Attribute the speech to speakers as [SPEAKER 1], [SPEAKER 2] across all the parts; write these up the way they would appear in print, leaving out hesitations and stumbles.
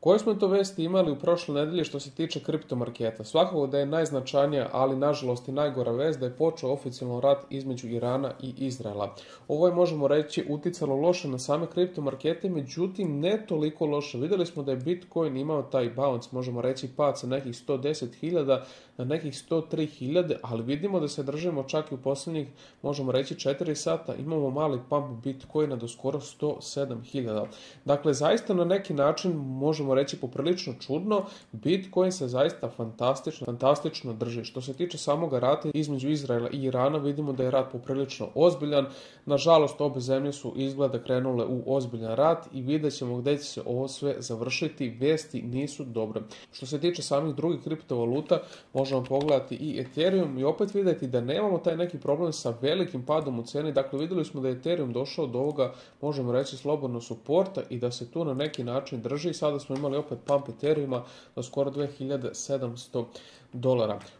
[SPEAKER 1] Koje smo to vesti imali u prošloj nedelji što se tiče kriptomarketa? Svakako da je najznačajnija, ali nažalost i najgora vest da je počeo oficijalno rat između Irana i Izraela. Ovo je, možemo reći, uticalo loše na same kriptomarkete, međutim ne toliko loše. Vidjeli smo da je Bitcoin imao taj bounce, možemo reći pad sa nekih 110.000 na nekih 103.000, ali vidimo da se držimo čak i u posljednjih, možemo reći, 4 sata. Imamo mali pump Bitcoina do skoro 107.000. Dakle, zaista na neki način možemo reći poprilično čudno, Bitcoin se zaista fantastično drži. Što se tiče samoga rata između Izraela i Irana, vidimo da je rat poprilično ozbiljan. Nažalost, obe zemlje su izgleda krenule u ozbiljan rat i vidjet ćemo gdje će se ovo sve završiti. Vesti nisu dobre. Što se tiče samih drugih kriptovaluta, možemo pogledati i Ethereum i opet vidjeti da nemamo taj neki problem sa velikim padom u cijeni. Dakle, vidjeli smo da je Ethereum došao do ovoga, možemo reći, slobodno suporta i da se tu na neki način drži. Sada smo imali opet pump Ethereuma do skoro $2.700.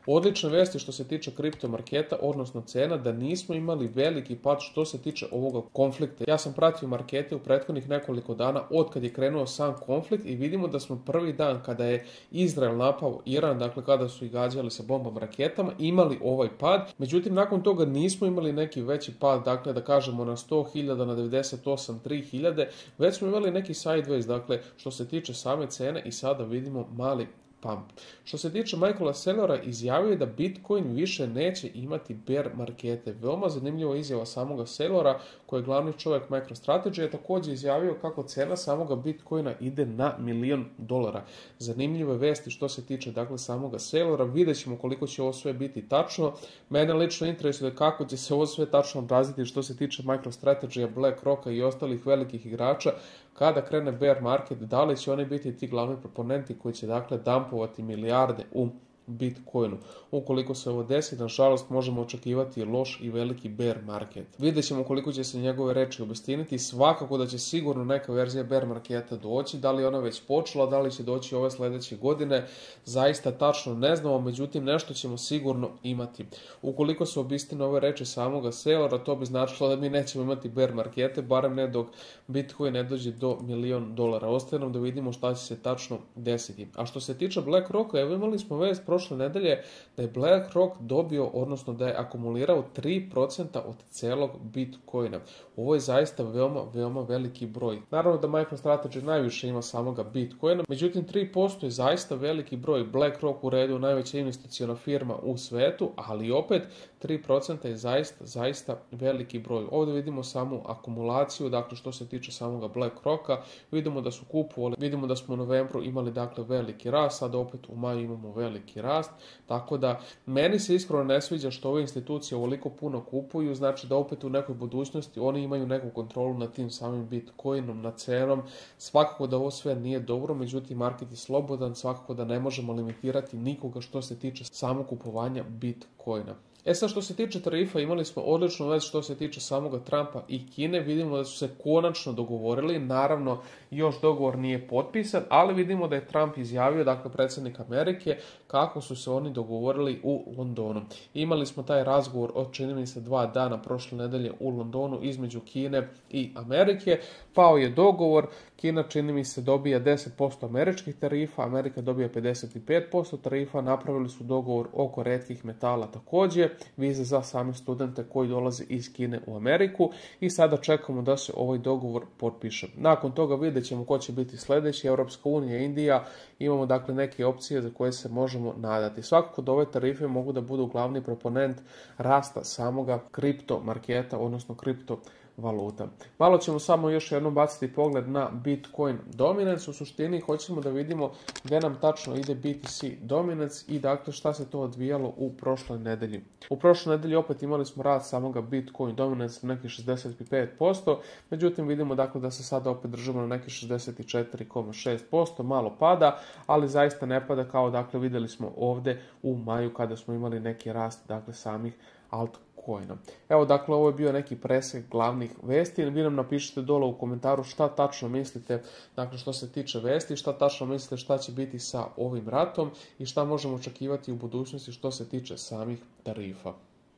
[SPEAKER 1] Odlične vesti što se tiče kriptomarketa, odnosno cena, da nismo imali veliki pad što se tiče ovoga konflikta. Ja sam pratio markete u prethodnih nekoliko dana od kad je krenuo sam konflikt i vidimo da smo prvi dan kada je Izrael napao Iran, dakle kada su ih gađali sa bombama raketama, imali ovaj pad. Međutim, nakon toga nismo imali neki veći pad, dakle da kažemo na 100.000, na 98.000, već smo imali neki sideways, dakle što se tiče same cene i sada vidimo mali pump. Što se tiče Michaela Saylora, izjavio je da Bitcoin više neće imati bear markete. Veoma zanimljiva izjava samoga Saylora, koji je glavni čovjek MicroStrategy, je također izjavio kako cena samoga Bitcoina ide na $1.000.000. Zanimljive vesti što se tiče dakle samoga Saylora. Vidjet ćemo koliko će ovo sve biti tačno. Mene lično interesuje kako će se ovo sve tačno odraziti što se tiče MicroStrategy, BlackRocka i ostalih velikih igrača. Kada krene bear market, da li će oni biti ti glavni proponenti koji će dakle dumpovati milijarde u Bitcoinu. Ukoliko se ovo desi, nažalost, možemo očekivati loš i veliki bear market. Vidjet ćemo koliko će se njegove reči obistiniti. Svakako da će sigurno neka verzija bear marketa doći. Da li ona već počela, da li će doći ove sljedeće godine, zaista tačno ne znamo, međutim nešto ćemo sigurno imati. Ukoliko se obistine ove reči samoga Saylora, to bi značilo da mi nećemo imati bear markete, barem ne dok Bitcoin ne dođe do $1.000.000. Ostaje nam da vidimo šta će se tačno desiti. A što se tiče BlackRocka, evo imali smo vest prošle nedelje da je BlackRock dobio, odnosno da je akumulirao 3% od celog Bitcoina. Ovo je zaista veoma veliki broj. Naravno da MicroStrategy najviše ima samoga Bitcoina, međutim 3% je zaista veliki broj. BlackRock u redu najveća investiciona firma u svetu, ali opet 3% je zaista veliki broj. Ovdje vidimo samu akumulaciju, dakle što se tiče samoga BlackRocka, vidimo da su kupovali, vidimo da smo u novembru imali dakle veliki rast, sad opet u maju imamo veliki rast, tako da meni se iskreno ne sviđa što ove institucije ovoliko puno kupuju, znači da opet u nekoj budućnosti oni imaju neku kontrolu nad tim samim Bitcoinom, nad cenom. Svakako da ovo sve nije dobro, međutim market je slobodan, svakako da ne možemo limitirati nikoga što se tiče samog kupovanja Bitcoina. Sad što se tiče tarifa, imali smo odličnu vest što se tiče samoga Trumpa i Kine. Vidimo da su se konačno dogovorili, naravno još dogovor nije potpisan, ali vidimo da je Trump izjavio, dakle predsjednik Amerike, kako su se oni dogovorili u Londonu. Imali smo taj razgovor od, čini mi se, 2 dana prošle nedelje u Londonu između Kine i Amerike. Pao je dogovor, Kina, čini mi se, dobija 10% američkih tarifa, Amerika dobija 55% tarifa, napravili su dogovor oko retkih metala također, vize za same studente koji dolaze iz Kine u Ameriku i sada čekamo da se ovaj dogovor potpiše. Nakon toga vidjet ćemo ko će biti sljedeći, Europska unija, Indija, imamo dakle neke opcije za koje se možemo nadati. Svakako da ove tarife mogu da budu glavni proponent rasta samoga kripto marketa, odnosno kripto valuta. Malo ćemo samo još jednom baciti pogled na Bitcoin dominance. U suštini hoćemo da vidimo gdje nam tačno ide BTC dominance i dakle šta se to odvijalo u prošloj nedelji. U prošloj nedelji opet imali smo rast samoga Bitcoin dominance na nekih 65%, međutim vidimo dakle da se sada opet držimo na nekih 64,6%, malo pada, ali zaista ne pada kao dakle vidjeli smo ovdje u maju kada smo imali neki rast dakle samih altcoina. Evo dakle ovo je bio neki presek glavnih vesti. Vi nam napišite dole u komentaru šta tačno mislite dakle što se tiče vesti, šta tačno mislite šta će biti sa ovim ratom i šta možemo očekivati u budućnosti što se tiče samih tarifa.